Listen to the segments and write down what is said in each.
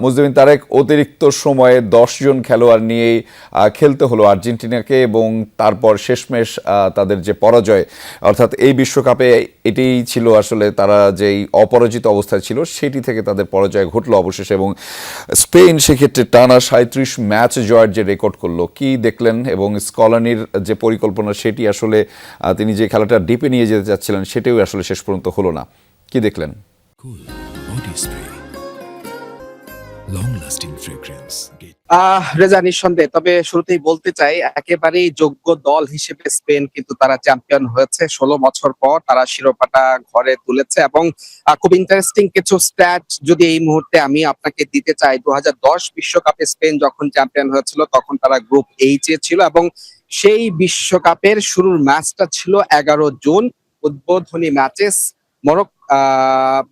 মুজতামিন তারেক, অতিরিক্ত সময়ে 10 জন খেলোয়াড় নিয়েই খেলতে হলো আর্জেন্টিনাকে, এবং তারপর শেষমেশ তাদের যে পরাজয়, অর্থাৎ এই বিশ্বকাপে এটাই ছিল আসলে তারা যেই অপরাজিত অবস্থায় ছিল সেটি থেকে তাদের পরাজয় ঘটলো অবশেষে। এবং স্পেন সেক্ষেত্রে টানা 37 ম্যাচ জয়ের যে রেকর্ড করলো, কি দেখলেন? এবং স্কলানির যে পরিকল্পনা সেটি আসলে তিনি যে খেলাটা ডিপে নিয়ে যেতে চাচ্ছিলেন সেটাও আসলে শেষ পর্যন্ত হলো না, কি দেখলেন? রেজা, নিঃসন্দেহে। তবে শুরুতেই বলতে চাই, একেবারেই যোগ্য দল হিসেবে স্পেন কিন্তু তারা চ্যাম্পিয়ন হয়েছে। 16 বছর পর তারা শিরোপাটা ঘরে তুলেছে। এবং খুব ইন্টারেস্টিং কিছু স্ট্যাট যদি এই মুহূর্তে আমি আপনাকে দিতে চাই, 2010 বিশ্বকাপে স্পেন যখন চ্যাম্পিয়ন হয়েছিল তখন তারা গ্রুপ এইচ এ ছিল, এবং সেই বিশ্বকাপের শুরুর ম্যাচটা ছিল 11 জুন। উদ্বোধনী ম্যাচে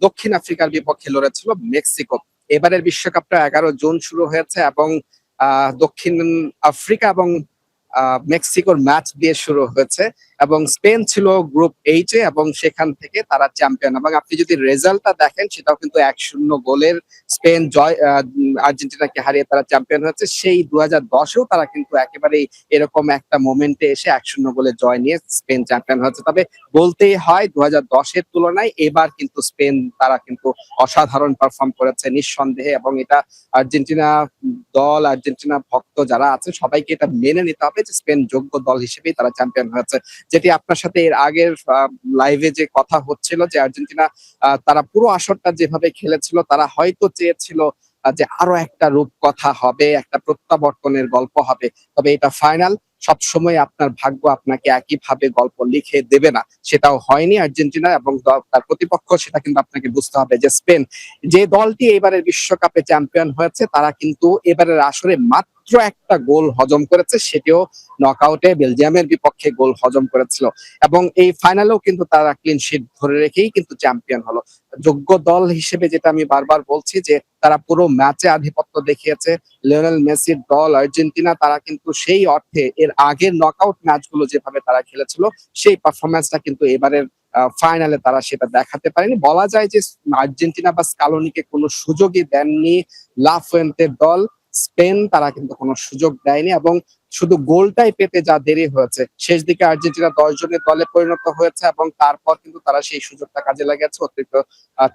দক্ষিণ আফ্রিকার বিপক্ষে লড়েছিল মেক্সিকো। এবারের বিশ্বকাপটা 11 জুন শুরু হয়েছে, এবং দক্ষিণ আফ্রিকা এবং মেক্সিকোর ম্যাচ দিয়ে শুরু হয়েছে। এবং স্পেন ছিল গ্রুপ এইচ এ, এবং সেখান থেকে তারা চ্যাম্পিয়ন। এবং আপনি যদি রেজাল্টটা দেখেন, সেটাও কিন্তু 1-0 গোলের স্পেন জয়, আর্জেন্টিনাকে হারিয়ে তারা চ্যাম্পিয়ন হয়েছে। সেই 2010-এও তারা কিন্তু একেবারেই এরকম একটা মোমেন্টে এসে 1-0 গোলে জয় নিয়ে স্পেন চ্যাম্পিয়ন হয়েছে। তবে বলতেই হয়, 2010-এর তুলনায় এবার কিন্তু স্পেন তারা কিন্তু অসাধারণ পারফর্ম করেছে নিঃসন্দেহে। এবং এটা আর্জেন্টিনা দল, আর্জেন্টিনা ভক্ত যারা আছে, সবাইকে এটা মেনে নিতে হবে যে স্পেন যোগ্য দল হিসেবেই তারা চ্যাম্পিয়ন হয়েছে। যেটি আপনার সাথে এর আগের লাইভে যে কথা হচ্ছিল, যে আর্জেন্টিনা তারা পুরো আসরটা যেভাবে খেলেছিল, তারা হয়তো চেয়েছিল যে আরো একটা রূপকথা হবে, একটা প্রত্যাবর্তনের গল্প হবে। তবে এটা ফাইনাল, সবসময় আপনার ভাগ্য আপনাকে একইভাবে গল্প লিখে দেবে না। সেটাও হয়নি আর্জেন্টিনা এবং তার প্রতিপক্ষ, সেটা কিন্তু আপনাকে বুঝতে হবে যে স্পেন, যে দলটি এবারের বিশ্বকাপে চ্যাম্পিয়ন হয়েছে, তারা কিন্তু এবারের আসরে মাত্র একটা গোল হজম করেছে, সেটিও নকআউটে বেলজিয়ামের বিপক্ষে গোল হজম করেছিল। এবং এই ফাইনালেও কিন্তু তারা ক্লিন শিট ধরে রেখেই কিন্তু চ্যাম্পিয়ন হলো। যোগ্য দল হিসেবে যেটা আমি বারবার বলছি, যে তারা পুরো ম্যাচে আধিপত্য দেখিয়েছে। লিওনেল মেসির দল আর্জেন্টিনা, তারা কিন্তু সেই অর্থে এর আগের নকআউট ম্যাচগুলো যেভাবে তারা খেলেছিল, সেই পারফরমেন্সটা কিন্তু এবারের ফাইনালে তারা সেটা দেখাতে পারেনি। বলা যায় যে আর্জেন্টিনা বা স্কালোনিকে কোনো সুযোগই দেননি লা ফুয়েন্তের দল। স্পেন তারা কিন্তু কোনো সুযোগ দেয়নি, এবং শুধু গোলটাই পেতে যা দেরি হয়েছে। শেষ দিকে আর্জেন্টিনা 10 জনের দলে পরিণত হয়েছে, এবং তারপর কিন্তু তারা সেই সুযোগটা কাজে লাগিয়েছে। অতিরিক্ত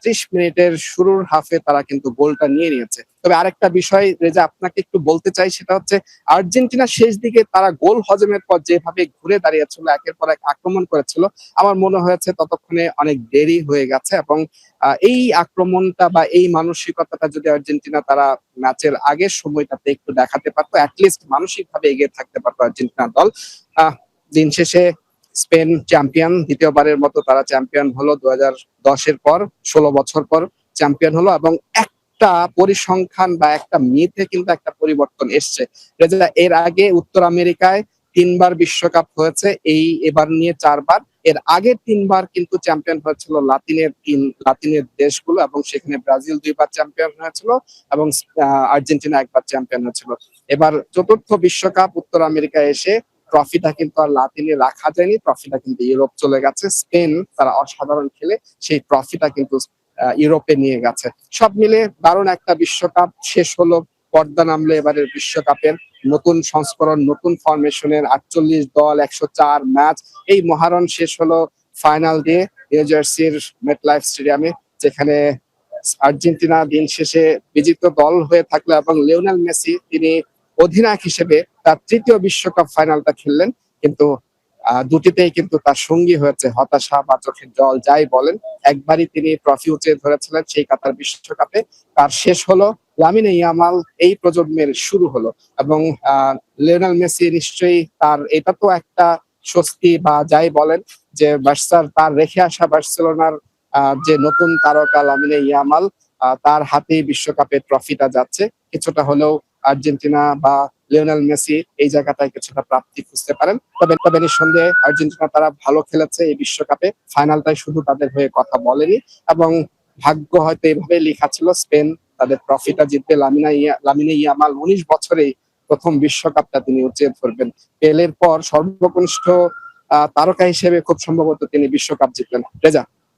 30 মিনিটের শুরুর হাফে তারা কিন্তু গোলটা নিয়ে নিয়েছে। তবে আরেকটা বিষয় রেজা আপনাকে একটু বলতে চাই, সেটা হচ্ছে আর্জেন্টিনা শেষ দিকে তারা গোল হজমের পর যেভাবে ঘুরে দাঁড়িয়েছিল, একের পর এক আক্রমণ করেছিল, আমার মনে হয়েছে ততক্ষণে অনেক দেরি হয়ে গেছে। এবং এই আক্রমণটা বা এই মানসিকতাটা যদি আর্জেন্টিনা তারা ম্যাচের আগের সময়টাতে একটু দেখাতে পারতো, অ্যাটলিস্ট মানসিক ভাবে এগিয়ে থাকতে পারতো আর্জেন্টিনা দল। দিন শেষে স্পেন চ্যাম্পিয়ন, দ্বিতীয়বারের মতো তারা চ্যাম্পিয়ন হলো 2010-এর পর, 16 বছর পর চ্যাম্পিয়ন হলো। এবং একটা পরিসংখ্যান বা একটা মিথে কিন্তু একটা পরিবর্তন এসছে। এর আগে উত্তর আমেরিকায় 3বার বিশ্বকাপ হয়েছে, এবার নিয়ে 4বার। এর আগের 3বার কিন্তু চ্যাম্পিয়ন হয়েছিল লাতিনের দেশগুলো, এবং সেখানে ব্রাজিল 2বার চ্যাম্পিয়ন হয়েছিল, এবং আর্জেন্টিনা 1বার চ্যাম্পিয়ন হয়েছিল। এবার চতুর্থ বিশ্বকাপ উত্তর আমেরিকায় এসে ট্রফিটা কিন্তু আর লাতিনে রাখা যায়নি, ট্রফিটা কিন্তু ইউরোপ চলে গেছে। স্পেন তারা অসাধারণ খেলে সেই ট্রফিটা কিন্তু ইউরোপে নিয়ে গেছে। সব মিলে দারুণ একটা বিশ্বকাপ শেষ হলো। পর্দা নামলো এবারের বিশ্বকাপের। নতুন সংস্করণ, নতুন ফরমেশনের 48 দল, 104 ম্যাচ। এই মহারণ শেষ হলো ফাইনাল দিয়ে নিউ জার্সির মেটলাইফ স্টেডিয়ামে, যেখানে আর্জেন্টিনা দিন শেষে বিজিত দল হয়ে থাকলো, এবং লিওনেল মেসি তিনি অধিনায়ক হিসেবে তার 3য় বিশ্বকাপ ফাইনালটা খেললেন। কিন্তু দুটিতেই কিন্তু তার সঙ্গী হয়েছে হতাশা বা চোখের জল, যাই বলেন। একবারই তিনি ট্রফি উঁচিয়ে ধরেছিলেন সেই কাতার বিশ্বকাপে, তার শেষ হলো। লামিনে ইয়ামাল এই প্রজন্মের শুরু হলো। এবং লিওনেল মেসি নিশ্চয়ই, তার এটা তো একটা স্বস্তি বা যাই বলেন, যে তার রেখে আসা বার্সেলোনার যে নতুন তারকা লামিনে ইয়ামাল, তার হাতেই বিশ্বকাপের ট্রফিটা যাচ্ছে। কিছুটা হলেও আর্জেন্টিনা বা লিওনেল মেসি এই জায়গাটায় কিছুটা প্রাপ্তি খুঁজতে পারেন। তবে নিঃসন্দেহে আর্জেন্টিনা তারা ভালো খেলেছে এই বিশ্বকাপে। ফাইনালটাই শুধু তাদের হয়ে কথা বলেনি, এবং ভাগ্য হয়তো এভাবে লেখা ছিল, স্পেন তাদের ট্রফিটা জিতবে। লামিনে ইয়ামাল 19 বছরেই প্রথম বিশ্বকাপটা তিনি উঁচিয়ে ধরবেন। পেলের পর সর্বকনিষ্ঠ তারকা হিসেবে খুব সম্ভবত তিনি বিশ্বকাপ জিতবেন। রেজা।